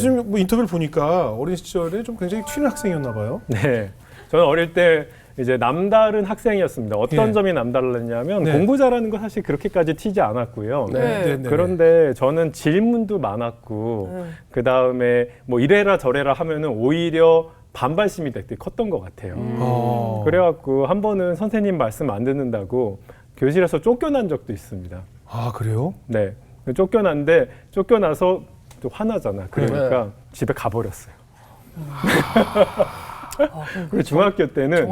교수님 뭐 인터뷰를 보니까 어린 시절에 좀 굉장히 튀는 학생이었나 봐요. 네, 저는 어릴 때 이제 남다른 학생이었습니다. 어떤 예. 점이 남달랐냐면 네. 공부 잘하는 거 사실 그렇게까지 튀지 않았고요. 네. 그런데 저는 질문도 많았고 그 다음에 뭐 이래라 저래라 하면은 오히려 반발심이 되게 컸던 것 같아요. 그래갖고 한 번은 선생님 말씀 안 듣는다고 교실에서 쫓겨난 적도 있습니다. 아, 그래요? 네, 쫓겨나서 또 화나잖아. 그러니까 집에 가버렸어요. 그리고 중학교 때는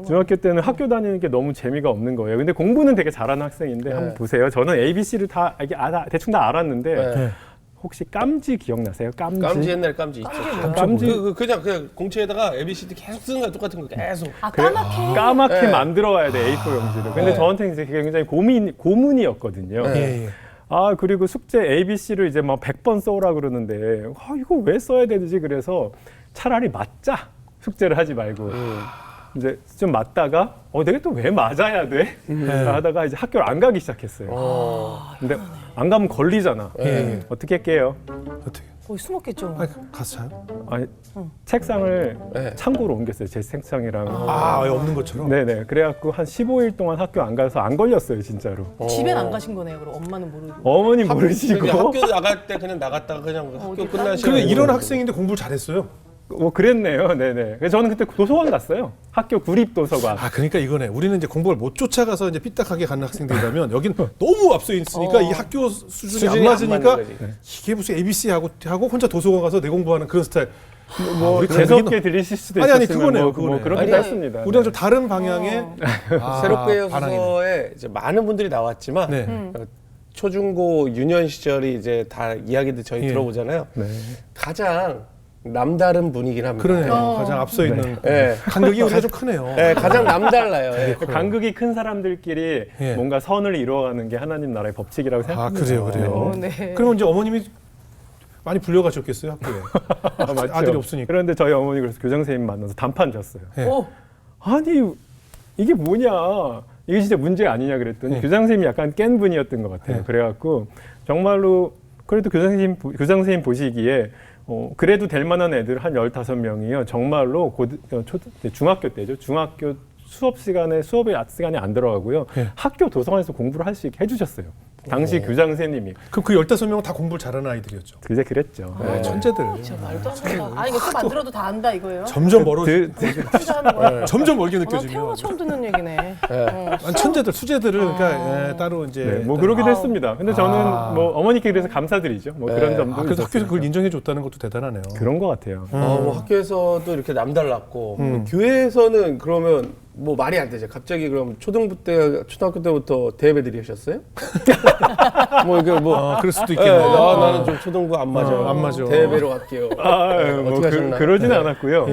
중학교 때는 학교 다니는 게 너무 재미가 없는 거예요. 근데 공부는 되게 잘하는 학생인데 한번 보세요. 저는 ABC를 다 대충 다 알았는데 혹시 깜지 기억나세요? 깜지 옛날에 깜지 있죠. 깜지 그냥 공채에다가 ABCD 계속 쓰는 거 똑같은 거 계속. 까맣게 만들어 와야 돼 A4 용지를. 근데 저한테는 이제 굉장히 고문이었거든요. 아, 그리고 숙제 ABC를 이제 막 100번 써오라 그러는데 이거 왜 써야 되지? 그래서 차라리 맞자. 숙제를 하지 말고 이제 좀 맞다가 내가 또 왜 맞아야 돼? 하다가 이제 학교를 안 가기 시작했어요. 근데 안 가면 걸리잖아. 어떻게 할게요? 어떻게? 거기 숨었겠죠. 아니, 가서 자요? 아니, 책상을 창고로 옮겼어요. 제 책상이랑. 없는 것처럼? 네네. 그래갖고 한 15일 동안 학교 안 가서 안 걸렸어요, 진짜로. 집엔 안 가신 거네요. 그럼 엄마는 모르고. 어머니 모르시고. 학교 나갈 때 그냥 나갔다가 그냥 학교 끝난 시간에. 근데 이런 학생인데 공부를 잘했어요? 뭐 그랬네요. 네네. 그래서 저는 그때 도서관 갔어요. 학교 구립 도서관. 그러니까 이거네. 우리는 이제 공부를 못 쫓아가서 이제 삐딱하게 가는 학생들이라면 여기는 너무 앞서 있으니까 이 학교 수준이 안 맞으니까 이게 무슨 ABC 하고 혼자 도서관 가서 내 공부하는 그런 스타일. 뭐 재수없게 들리실 수도 있었지만 아니 그거네요. 뭐 그렇기도 했습니다. 우리랑 좀 다른 방향의 새롭게 소서에 이제 많은 분들이 나왔지만 초중고 유년 시절이 이제 다 이야기들 저희 들어보잖아요. 가장 남다른 분이긴 합니다. 그러네요. 가장 앞서 있는 간격이 우리가 좀 크네요. 네, 가장 남달라요. 간극이 큰 사람들끼리 뭔가 선을 이루어가는 게 하나님 나라의 법칙이라고 생각합니다. 그래요. 그러면 이제 어머님이 많이 불려가셨겠어요, 학교에. 아들이 없으니까. 그런데 저희 어머니 그래서 교장 선생님 만나서 단판 졌어요. 아니 이게 뭐냐? 이게 진짜 문제 아니냐 그랬더니 교장 선생님이 약간 깬 분이었던 것 같아요. 그래갖고 정말로 그래도 교장 선생님 보시기에 그래도 될 만한 애들 한 15명이요. 정말로 중학교 때죠. 중학교 수업 시간에 안 들어가고요. 학교 도서관에서 공부를 할 수 있게 해주셨어요. 당시 교장 선생님이. 그럼 그 15명은 다 공부를 잘하는 아이들이었죠? 그제 그랬죠. 천재들. 진짜 말도 안 된다. 이거 수업 안 들어도 다 안다 이거예요? 점점 멀어지고. 점점 멀게 나 느껴지면. 태어나 처음 듣는 얘기네. 천재들, 수재들은 그러니까 따로 이제. 뭐 그러기도 했습니다. 근데 저는 뭐 어머니께 그래서 감사드리죠. 뭐 그런 점도. 그래서 학교에서 그걸 인정해줬다는 것도 대단하네요. 그런 것 같아요. 뭐 학교에서도 이렇게 남달랐고 교회에서는 그러면 뭐 말이 안 되죠. 갑자기 그럼 초등학교 때부터 대예배 드리셨어요? 뭐 이게 뭐 그럴 수도 있겠네요. 나는 좀 초등부 안 맞아. 안 맞아. 대예배로 갈게요. 뭐 그러지는 않았고요.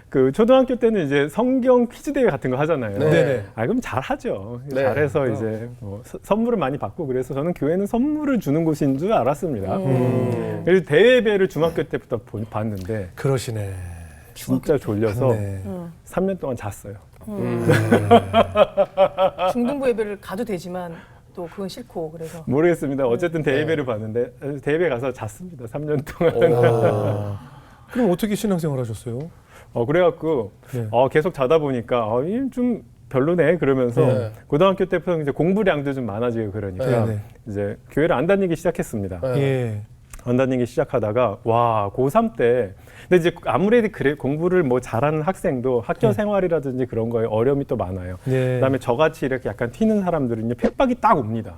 그 초등학교 때는 이제 성경 퀴즈 대회 같은 거 하잖아요. 그럼 잘하죠. 잘해서 이제 뭐 선물을 많이 받고 그래서 저는 교회는 선물을 주는 곳인 줄 알았습니다. 그래서 대예배를 중학교 때부터 봤는데 그러시네. 진짜 졸려서 3년 동안 잤어요. 중등부 예배를 가도 되지만 또 그건 싫고 그래서 모르겠습니다. 어쨌든 대예배를 봤는데 대예배 가서 잤습니다. 3년 동안. 그럼 어떻게 신앙생활 하셨어요? 그래갖고 계속 자다 보니까 좀 별로네 그러면서 고등학교 때부터 이제 공부량도 좀 많아지고 그러니까 이제 교회를 안 다니기 시작했습니다. 안 다니기 시작하다가 고3 때 근데 이제 아무래도 공부를 뭐 잘하는 학생도 학교 생활이라든지 그런 거에 어려움이 또 많아요. 그다음에 저같이 이렇게 약간 튀는 사람들은요 핍박이 딱 옵니다.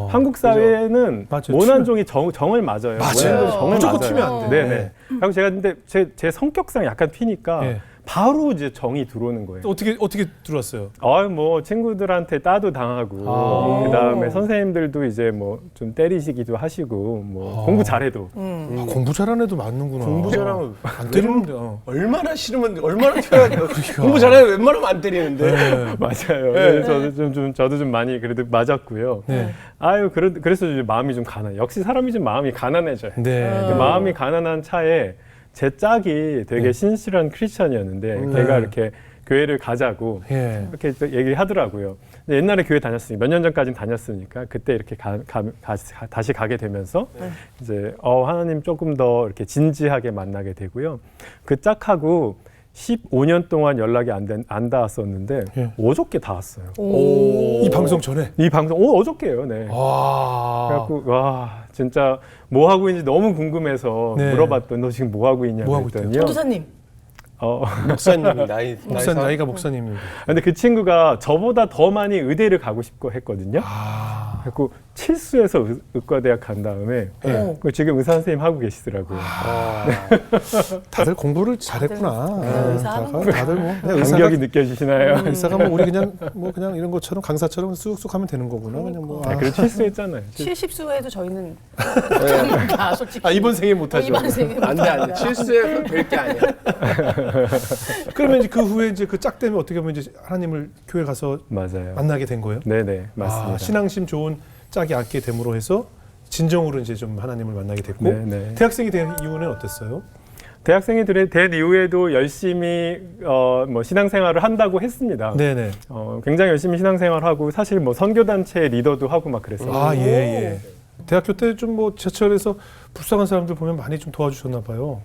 한국 사회는 모난 종이 정을 맞아요. 정을 무조건 맞아요. 튀면 안 돼. 네네. 그리고 제가 근데 제 성격상 약간 튀니까 바로 이제 정이 들어오는 거예요. 또 어떻게 들어왔어요? 뭐 친구들한테 따도 당하고 그다음에 선생님들도 이제 뭐 좀 때리시기도 하시고 뭐 공부 잘해도 공부 잘하는 애도 맞는구나. 공부 잘하면 안 때리는데. 얼마나 싫으면 얼마나 튀어야 돼요. 공부 잘하면 웬만하면 안 때리는데. 맞아요. 그래서 저도 좀 많이 그래도 맞았고요. 그래서 이제 마음이 좀 가난. 역시 사람이 좀 마음이 가난해져요. 마음이 가난한 차에 제 짝이 되게 신실한 크리스천이었는데 걔가 이렇게 교회를 가자고 이렇게 또 얘기하더라고요. 근데 옛날에 교회 다녔으니까 몇 년 전까지는 다녔으니까 그때 이렇게 다시 가게 되면서 이제 하나님 조금 더 이렇게 진지하게 만나게 되고요. 그 짝하고 15년 동안 연락이 안 닿았었는데 어저께 닿았어요. 이 방송 전에? 이 방송 어저께요. 네. 그래갖고 와 진짜 뭐 하고 있는지 너무 궁금해서 물어봤더니 너 지금 뭐 하고 있냐고 했더니요. 전도사님. 목사님이 나이가 목사님입니다. 근데 그 친구가 저보다 더 많이 의대를 가고 싶고 했거든요. 그래서 칠수에서 의과대학 간 다음에 지금 의사 선생님 하고 계시더라고요. 다들 공부를 잘했구나. 다들 뭐 감격이 느껴지시나요? 의사가 뭐 우리 그냥 이런 것처럼 강사처럼 쑥쑥 하면 되는 거구나. 그냥 뭐. 그래 칠수했잖아요. 70수에도 저희는 솔직히. 이번 생에 못하죠. 이번 생에 안 돼. 칠수에서 될 게 아니야. 그러면 이제 그 후에 이제 그 짝 때문에 어떻게 보면 이제 하나님을 교회 가서 맞아요. 만나게 된 거예요? 네네 맞습니다. 신앙심 좋은 짝이 앉게 됨으로 해서 진정으로 이제 좀 하나님을 만나게 됐고 대학생이 된 이유는 어땠어요? 대학생이 된 이후에도 열심히 뭐 신앙생활을 한다고 했습니다. 네네. 굉장히 열심히 신앙생활하고 사실 뭐 선교단체 리더도 하고 막 그랬어요. 예. 대학교 때 좀 뭐 지하철에서 불쌍한 사람들 보면 많이 좀 도와주셨나 봐요.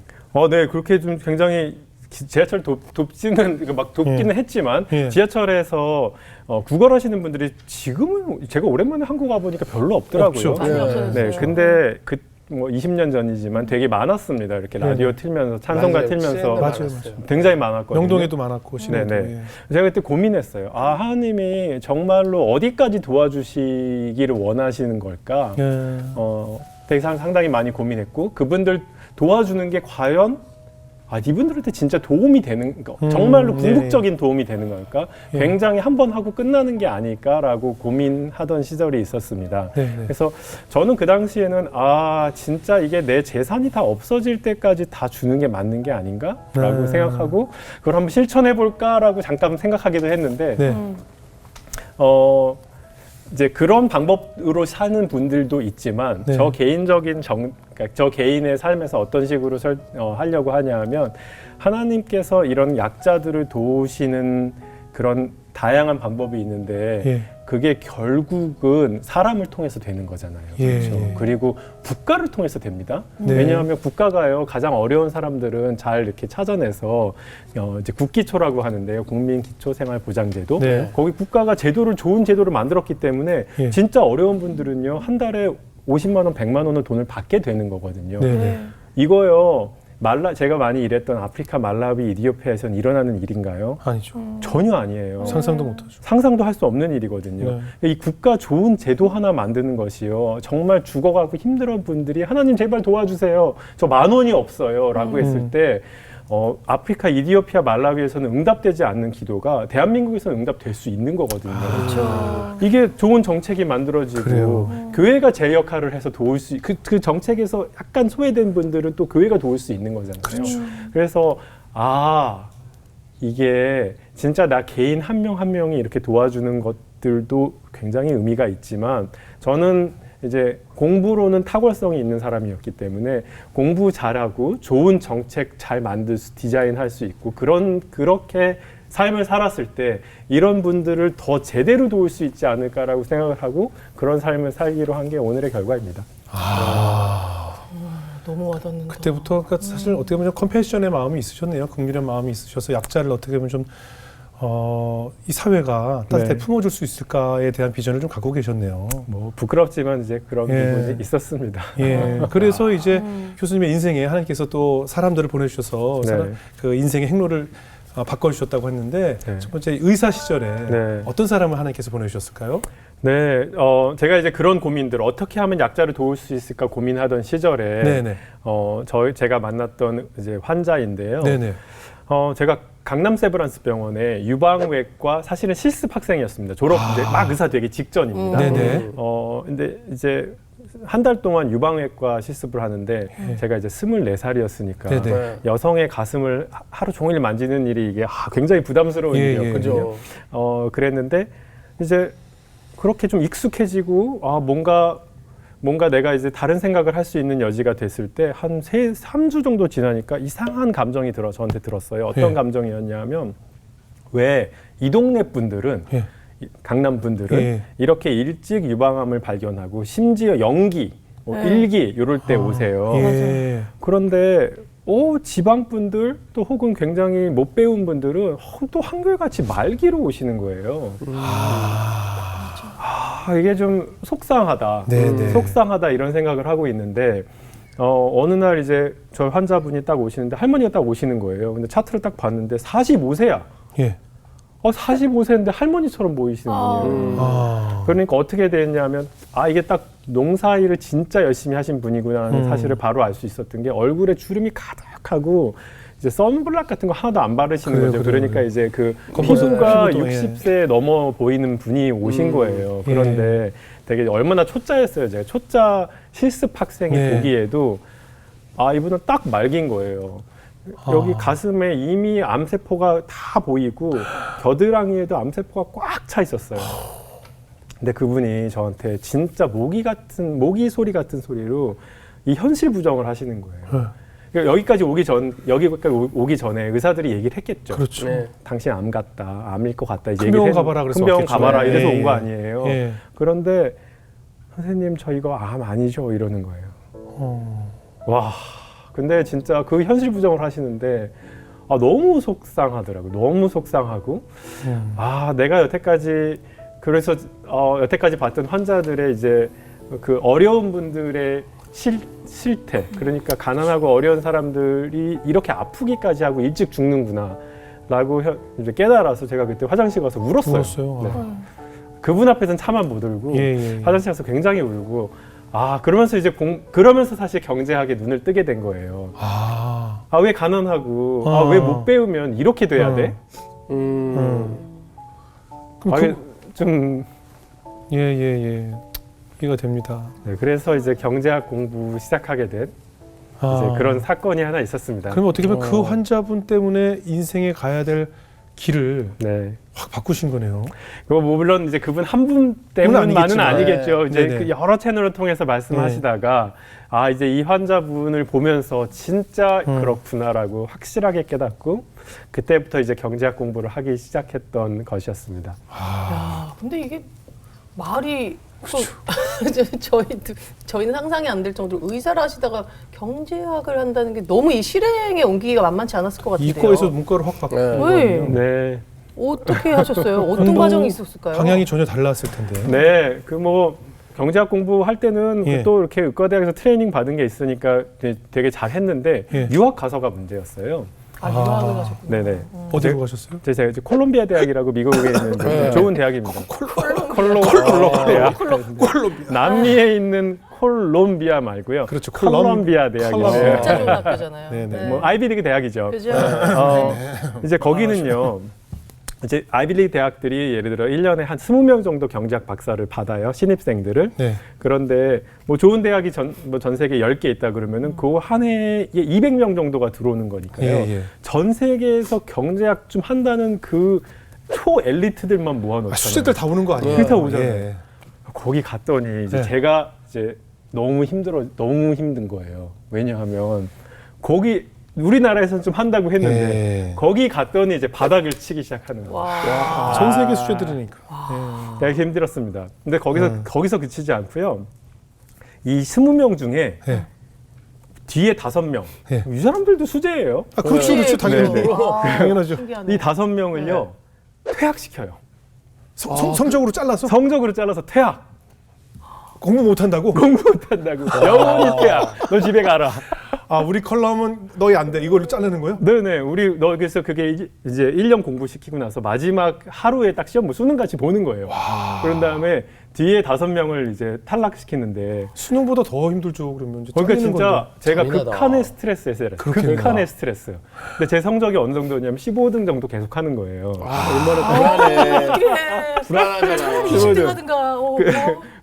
네 그렇게 좀 굉장히 지하철 돕기는 했지만 지하철에서 구걸하시는 분들이 지금은 제가 오랜만에 한국 와보니까 별로 없더라고요. 없죠. 네, 근데 뭐 20년 전이지만 되게 많았습니다. 이렇게 라디오 틀면서 찬송가 틀면서 맞아요. 굉장히 많았거든요. 명동에도 많았고 신에도. 제가 그때 고민했어요. 하나님이 정말로 어디까지 도와주시기를 원하시는 걸까? 되게 상당히 많이 고민했고 그분들 도와주는 게 과연 이분들한테 진짜 도움이 되는 거, 정말로 궁극적인 도움이 되는 걸까? 굉장히 한 번 하고 끝나는 게 아닐까라고 고민하던 시절이 있었습니다. 그래서 저는 그 당시에는 진짜 이게 내 재산이 다 없어질 때까지 다 주는 게 맞는 게 아닌가라고 생각하고 그걸 한번 실천해 볼까라고 잠깐 생각하기도 했는데 이제 그런 방법으로 사는 분들도 있지만 저 개인적인 그러니까 저 개인의 삶에서 어떤 식으로 하려고 하냐면 하나님께서 이런 약자들을 도우시는 그런 다양한 방법이 있는데 그게 결국은 사람을 통해서 되는 거잖아요. 그렇죠? 그리고 국가를 통해서 됩니다. 왜냐하면 국가가요 가장 어려운 사람들은 잘 이렇게 찾아내서 이제 국기초라고 하는데요. 국민기초생활보장제도. 거기 국가가 좋은 제도를 만들었기 때문에 진짜 어려운 분들은요 한 달에 50만 원, 100만 원을 돈을 받게 되는 거거든요. 이거요. 제가 많이 일했던 아프리카 말라위 이디오피아에서는 일어나는 일인가요? 아니죠. 전혀 아니에요. 상상도 못하죠. 상상도 할 수 없는 일이거든요. 이 국가 좋은 제도 하나 만드는 것이요. 정말 죽어가고 힘들어 분들이 하나님 제발 도와주세요. 저 10,000원이 없어요. 라고 했을 때 아프리카 이디오피아 말라위에서는 응답되지 않는 기도가 대한민국에서는 응답될 수 있는 거거든요. 그렇죠. 이게 좋은 정책이 만들어지고 교회가 제 역할을 해서 도울 수 그 정책에서 약간 소외된 분들은 또 교회가 도울 수 있는 거잖아요. 그래서 이게 진짜 나 개인 한 명 한 명이 이렇게 도와주는 것들도 굉장히 의미가 있지만 저는 이제 공부로는 탁월성이 있는 사람이었기 때문에 공부 잘하고 좋은 정책 잘 디자인할 수 있고 그렇게 삶을 살았을 때 이런 분들을 더 제대로 도울 수 있지 않을까라고 생각을 하고 그런 삶을 살기로 한 게 오늘의 결과입니다. 너무 와닿는다. 그때부터 사실 어떻게 보면 컴패션의 마음이 있으셨네요. 긍휼의 마음이 있으셔서 약자를 어떻게 보면 좀 이 사회가 따뜻하게 품어줄 수 있을까에 대한 비전을 좀 갖고 계셨네요. 뭐 부끄럽지만 이제 그런 부분이 있었습니다. 그래서 이제 교수님의 인생에 하나님께서 또 사람들을 보내주셔서 그 인생의 행로를 바꿔주셨다고 했는데 첫 번째 의사 시절에 어떤 사람을 하나님께서 보내주셨을까요? 제가 이제 그런 고민들 어떻게 하면 약자를 도울 수 있을까 고민하던 시절에 제가 만났던 이제 환자인데요. 제가 강남 세브란스 병원의 유방외과 사실은 실습 학생이었습니다. 이제 막 의사 되기 직전입니다. 근데 이제 한 달 동안 유방외과 실습을 하는데 제가 이제 24살이었으니까 여성의 가슴을 하루 종일 만지는 일이 이게 굉장히 부담스러운 일이었거든요. 그랬는데 이제 그렇게 좀 익숙해지고 뭔가 내가 이제 다른 생각을 할 수 있는 여지가 됐을 때 한 3주 정도 지나니까 이상한 감정이 저한테 들었어요. 어떤 감정이었냐면 왜 이 동네 분들은 예. 강남 분들은 예. 이렇게 일찍 유방암을 발견하고 심지어 연기, 일기 이럴 때 오세요. 예. 그런데 지방 분들 또 혹은 굉장히 못 배운 분들은 또 한결같이 말기로 오시는 거예요. 이게 좀 속상하다. 속상하다 이런 생각을 하고 있는데 어느 날 이제 저 환자분이 딱 오시는데 할머니가 딱 오시는 거예요. 근데 차트를 딱 봤는데 45세야. 예. 45세인데 할머니처럼 보이시는 분이에요. 그러니까 어떻게 됐냐면 이게 딱 농사일을 진짜 열심히 하신 분이구나 하는 사실을 바로 알 수 있었던 게 얼굴에 주름이 가득하고 이제 선블락 같은 거 하나도 안 바르시는 거죠. 그러니까 이제 그 피부가 60세 넘어 보이는 분이 오신 거예요. 그런데 되게 얼마나 초짜였어요. 제가 초짜 실습 학생이 보기에도 이분은 딱 말긴 거예요. 여기 가슴에 이미 암세포가 다 보이고 겨드랑이에도 암세포가 꽉 차 있었어요. 근데 그분이 저한테 진짜 모기 소리 같은 소리로 이 현실 부정을 하시는 거예요. 그러니까 여기까지 오기 전에 의사들이 얘기를 했겠죠. 그렇죠. 당신 암 같다, 암일 것 같다. 큰 병원 가봐라 그래서 큰 병원 가봐라 이래서 온 거 예. 아니에요. 예. 그런데 선생님 저 이거 암 아니죠 이러는 거예요. 와. 근데 진짜 그 현실 부정을 하시는데 너무 속상하더라고요. 너무 속상하고 내가 여태까지 그래서 여태까지 봤던 환자들의 이제 그 어려운 분들의 실태 그러니까 가난하고 어려운 사람들이 이렇게 아프기까지 하고 일찍 죽는구나라고 이제 깨달아서 제가 그때 화장실 가서 울었어요. 네. 그분 앞에서는 차마 못 울고 화장실 가서 굉장히 울고 그러면서 이제 그러면서 사실 경제학에 눈을 뜨게 된 거예요. 왜 가난하고 왜 못 배우면 이렇게 돼야 돼? 좀 이해가 됩니다. 네, 그래서 이제 경제학 공부 시작하게 된 이제 그런 사건이 하나 있었습니다. 그럼 어떻게 보면 그 환자분 때문에 인생에 가야 될 길을 확 바꾸신 거네요. 물론 이제 그분 한 분 때문만은 아니겠죠. 이제 그 여러 채널을 통해서 말씀하시다가 이제 이 환자분을 보면서 진짜 그렇구나라고 확실하게 깨닫고 그때부터 이제 경제학 공부를 하기 시작했던 것이었습니다. 근데 이게 말이 저희는 상상이 안 될 정도로 의사를 하시다가 경제학을 한다는 게 너무 이 실행에 옮기기가 만만치 않았을 것 같은데요. 이과에서 문과로 확 바꾸는 거예요. 어떻게 하셨어요? 어떤 과정이 있었을까요? 방향이 전혀 달랐을 텐데. 네, 경제학 공부할 때는 또 이렇게 의과대학에서 트레이닝 받은 게 있으니까 되게 잘 했는데 유학 가서가 문제였어요. 유학을 가셨군요. 네네. 어디로 가셨어요? 제가 이제 콜롬비아 대학이라고 미국에 있는 좋은 대학입니다. 콜롬비아 대학. 남미에 있는 콜롬비아 말고요. 그렇죠. 콜롬비아 대학이에요. 진짜 좋은 학교잖아요. 네네. 아이비리그 대학이죠. 그죠? 이제 거기는요. 이제 아이비리그 대학들이 예를 들어 1년에 한 20명 정도 경제학 박사를 받아요. 신입생들을. 그런데 좋은 대학이 전 세계 10개 있다 그러면은 그 한 해에 200명 정도가 들어오는 거니까요. 전 세계에서 경제학 좀 한다는 그 초 엘리트들만 모아놓잖아요. 수재들 다 오는 거 아니에요? 그렇다 오잖아요. 거기 갔더니 이제 제가 이제 너무 힘든 거예요. 왜냐하면 거기 우리나라에서는 좀 한다고 했는데 거기 갔더니 이제 바닥을 치기 시작하는 거예요. 전 세계 수재들이니까. 되게 힘들었습니다. 근데 거기서 그치지 않고요. 이 20명 중에 뒤에 5명. 이 사람들도 수재예요. 그렇죠. 당연하죠. 이 5명을요. 퇴학시켜요. 성적으로 잘라서? 성적으로 잘라서 퇴학. 공부 못한다고? 공부 못한다고. 영원히 퇴학. 너 집에 가라. 우리 컬럼은 너희 안 돼. 이거를 자르는 거예요? 네네. 그래서 그게 이제 1년 공부시키고 나서 마지막 하루에 딱 시험 수능같이 보는 거예요. 그런 다음에 뒤에 5명을 이제 탈락시키는데. 수능보다 더 힘들죠, 그러면. 그러니까 진짜 건데. 제가 극한의 스트레스였어요. 극한의 스트레스. 근데 제 성적이 어느 정도냐면 15등 정도 계속 하는 거예요. 얼마나 불안하잖아. 20등 하든가.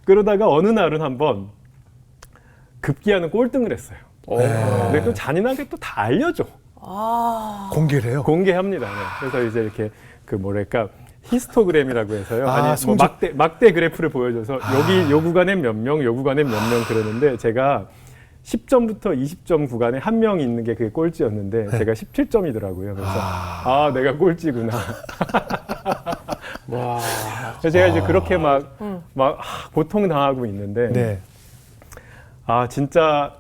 그러다가 어느 날은 한번 급기야는 꼴등을 했어요. 근데 또 잔인하게 또 다 알려줘. 공개를 해요? 공개합니다. 그래서 이제 이렇게 히스토그램이라고 해서요. 막대 그래프를 보여줘서 여기 요 구간에 몇 명, 요 구간에 몇 명 그러는데 제가 10점부터 20점 구간에 한 명이 있는 게 그게 꼴찌였는데 제가 17점이더라고요. 그래서 내가 꼴찌구나. 와. 그래서 제가 이제 그렇게 막 고통 당하고 있는데 네. 진짜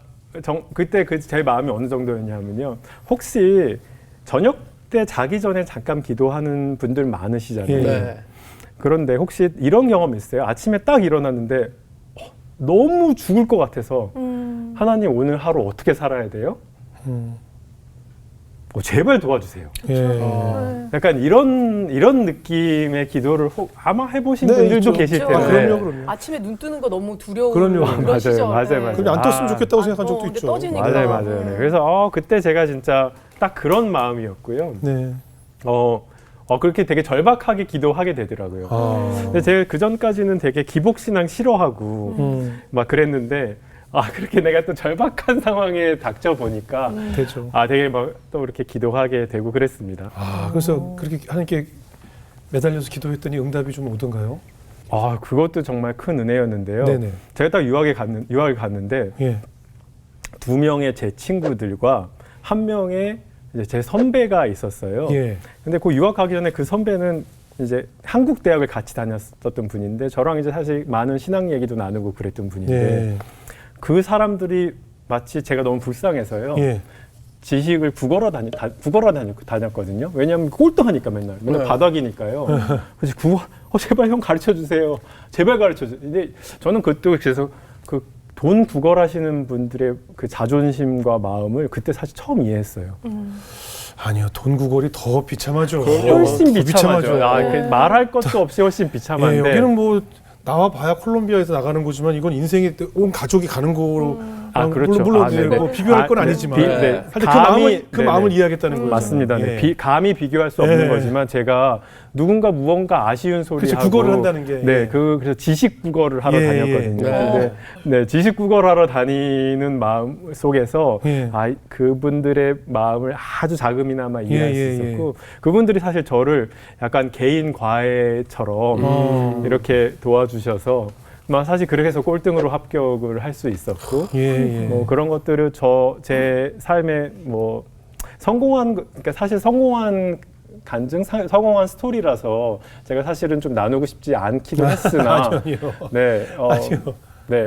그때 제 마음이 어느 정도였냐면요. 혹시 저녁 때 자기 전에 잠깐 기도하는 분들 많으시잖아요. 네. 그런데 혹시 이런 경험 있어요? 아침에 딱 일어났는데 너무 죽을 것 같아서 하나님 오늘 하루 어떻게 살아야 돼요? 제발 도와주세요. 약간 이런 느낌의 기도를 아마 해보신 분들도 있죠. 계실 그렇죠. 텐데. 그럼요. 아침에 눈 뜨는 거 너무 두려운 그럼요. 그런 시절. 맞아요. 근데 안 떴으면 좋겠다고 생각한 적도 근데 있죠. 떠지니까. 맞아요. 네. 그래서 그때 제가 진짜 딱 그런 마음이었고요. 네. 그렇게 되게 절박하게 기도하게 되더라고요. 근데 제가 그 전까지는 되게 기복신앙 싫어하고 막 그랬는데 그렇게 내가 또 절박한 상황에 닥쳐 보니까 되죠. 되게 막 또 이렇게 기도하게 되고 그랬습니다. 그래서 그렇게 하나님께 매달려서 기도했더니 응답이 좀 오던가요? 그것도 정말 큰 은혜였는데요. 네네. 제가 딱 유학을 갔는데 예. 2명의 제 친구들과 1명의 이제 제 선배가 있었어요. 예. 근데 그 유학 가기 전에 그 선배는 이제 한국 대학을 같이 다녔었던 분인데 저랑 이제 사실 많은 신앙 얘기도 나누고 그랬던 분인데 예. 그 사람들이 마치 제가 너무 불쌍해서요. 예. 지식을 국어로 다녔거든요. 왜냐하면 꼴등하니까 맨날 바닥이니까요. 그래서 제발 형 가르쳐 주세요. 제발 가르쳐 주세요. 근데 저는 그래서 그 돈 구걸하시는 분들의 그 자존심과 마음을 그때 사실 처음 이해했어요. 아니요, 돈 구걸이 더 비참하죠. 훨씬 더 비참하죠. 말할 것도 없이 훨씬 비참한데. 여기는 뭐 나와 봐야 콜롬비아에서 나가는 거지만 이건 인생이 온 가족이 가는 거로 그렇죠. 물론 뭐 비교할 건 아니지만 사실 그 마음을 이해하겠다는 거죠. 맞습니다. 감히 비교할 수 없는 거지만 제가 누군가 무언가 아쉬운 소리 하고 국어를 한다는 게 그래서 지식 국어를 하러 다녔거든요. 근데 지식 국어를 하러 다니는 마음 속에서 그분들의 마음을 아주 자금이나마 이해할 수 있었고 그분들이 사실 저를 약간 개인 과외처럼 이렇게 도와주셔서 사실 그렇게 해서 꼴등으로 합격을 할 수 있었고 뭐 그런 것들을 제 삶에 뭐 그러니까 사실 성공한 간증, 성공한 스토리라서 제가 사실은 좀 나누고 싶지 않기도 했으나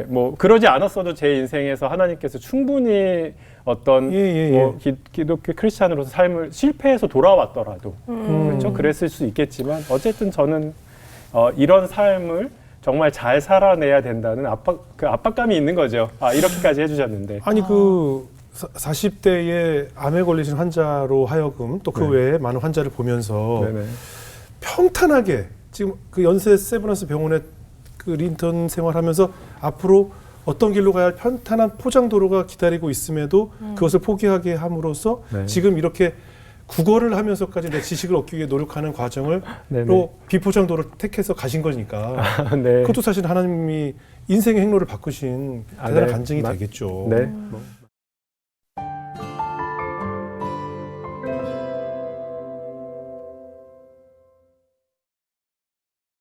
뭐 그러지 않았어도 제 인생에서 하나님께서 충분히 어떤 뭐 기독교 크리스찬으로서 삶을 실패해서 돌아왔더라도 그렇죠? 그랬을 수 있겠지만 어쨌든 저는 이런 삶을 정말 잘 살아내야 된다는 압박감이 있는 거죠. 이렇게까지 해주셨는데. 아니 40대에 암에 걸리신 환자로 하여금 또 그 외에 많은 환자를 보면서 평탄하게 지금 그 연세 세브란스 병원에 그 린턴 생활하면서 앞으로 어떤 길로 가야 할 평탄한 포장도로가 기다리고 있음에도 그것을 포기하게 함으로써 지금 이렇게 국어를 하면서까지 내 지식을 얻기 위해 노력하는 과정을 또 비포장도를 택해서 가신 거니까 그것도 사실 하나님이 인생의 행로를 바꾸신 대단한 간증이 되겠죠. 네.